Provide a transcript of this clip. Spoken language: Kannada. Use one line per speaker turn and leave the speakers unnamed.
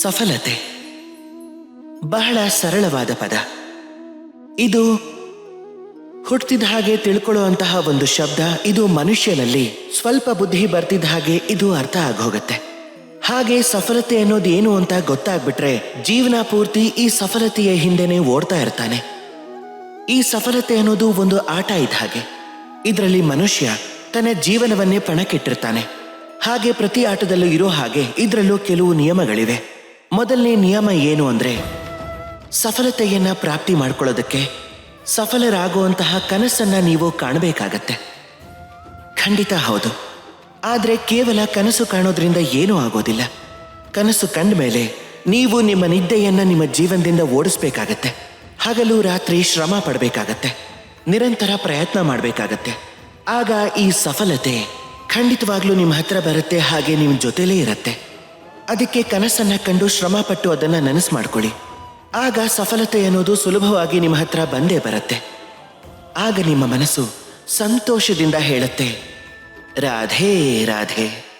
ಸಫಲತೆ ಬಹಳ ಸರಳವಾದ ಪದ. ಇದು ಹುಟ್ಟಿದ ಹಾಗೆ ತಿಳ್ಕೊಳ್ಳುವಂತಹ ಒಂದು ಶಬ್ದ. ಇದು ಮನುಷ್ಯನಲ್ಲಿ ಸ್ವಲ್ಪ ಬುದ್ಧಿ ಬರ್ತಿದ್ದ ಹಾಗೆ ಇದು ಅರ್ಥ ಆಗೋಗತ್ತೆ. ಹಾಗೆ ಸಫಲತೆ ಅನ್ನೋದು ಏನು ಅಂತ ಗೊತ್ತಾಗ್ಬಿಟ್ರೆ ಜೀವನ ಪೂರ್ತಿ ಈ ಸಫಲತೆಯ ಹಿಂದೆನೆ ಓಡ್ತಾ ಇರ್ತಾನೆ. ಈ ಸಫಲತೆ ಅನ್ನೋದು ಒಂದು ಆಟ ಇದ್ದ ಹಾಗೆ. ಇದರಲ್ಲಿ ಮನುಷ್ಯ ತನ್ನ ಜೀವನವನ್ನೇ ಪಣಕ್ಕಿಟ್ಟಿರ್ತಾನೆ. ಹಾಗೆ ಪ್ರತಿ ಆಟದಲ್ಲೂ ಇರೋ ಹಾಗೆ ಇದರಲ್ಲೂ ಕೆಲವು ನಿಯಮಗಳಿವೆ. ಮೊದಲನೇ ನಿಯಮ ಏನು ಅಂದ್ರೆ, ಸಫಲತೆಯನ್ನ ಪ್ರಾಪ್ತಿ ಮಾಡ್ಕೊಳ್ಳೋದಕ್ಕೆ ಸಫಲರಾಗುವಂತಹ ಕನಸನ್ನ ನೀವು ಕಾಣಬೇಕಾಗತ್ತೆ. ಖಂಡಿತ ಹೌದು. ಆದ್ರೆ ಕೇವಲ ಕನಸು ಕಾಣೋದ್ರಿಂದ ಏನೂ ಆಗೋದಿಲ್ಲ. ಕನಸು ಕಂಡ ಮೇಲೆ ನೀವು ನಿಮ್ಮ ನಿದ್ದೆಯನ್ನ ನಿಮ್ಮ ಜೀವನದಿಂದ ಓಡಿಸ್ಬೇಕಾಗತ್ತೆ. ಹಗಲು ರಾತ್ರಿ ಶ್ರಮ ಪಡಬೇಕಾಗತ್ತೆ, ನಿರಂತರ ಪ್ರಯತ್ನ ಮಾಡಬೇಕಾಗತ್ತೆ. ಆಗ ಈ ಸಫಲತೆ ಖಂಡಿತವಾಗ್ಲೂ ನಿಮ್ಮ ಹತ್ರ ಬರುತ್ತೆ, ಹಾಗೆ ನಿಮ್ಮ ಜೊತೆಲೇ ಇರುತ್ತೆ. ಅದಕ್ಕೆ ಕನಸನ್ನ ಕಂಡು ಶ್ರಮ ಪಟ್ಟು ಅದನ್ನ ನನಸು ಮಾಡ್ಕೊಳ್ಳಿ. ಆಗ ಸಫಲತೆ ಅನ್ನೋದು ಸುಲಭವಾಗಿ ನಿಮ್ಮ ಹತ್ರ ಬಂದೇ ಬರುತ್ತೆ. ಆಗ ನಿಮ್ಮ ಮನಸ್ಸು ಸಂತೋಷದಿಂದ ಹೇಳುತ್ತೆ, ರಾಧೇ ರಾಧೇ.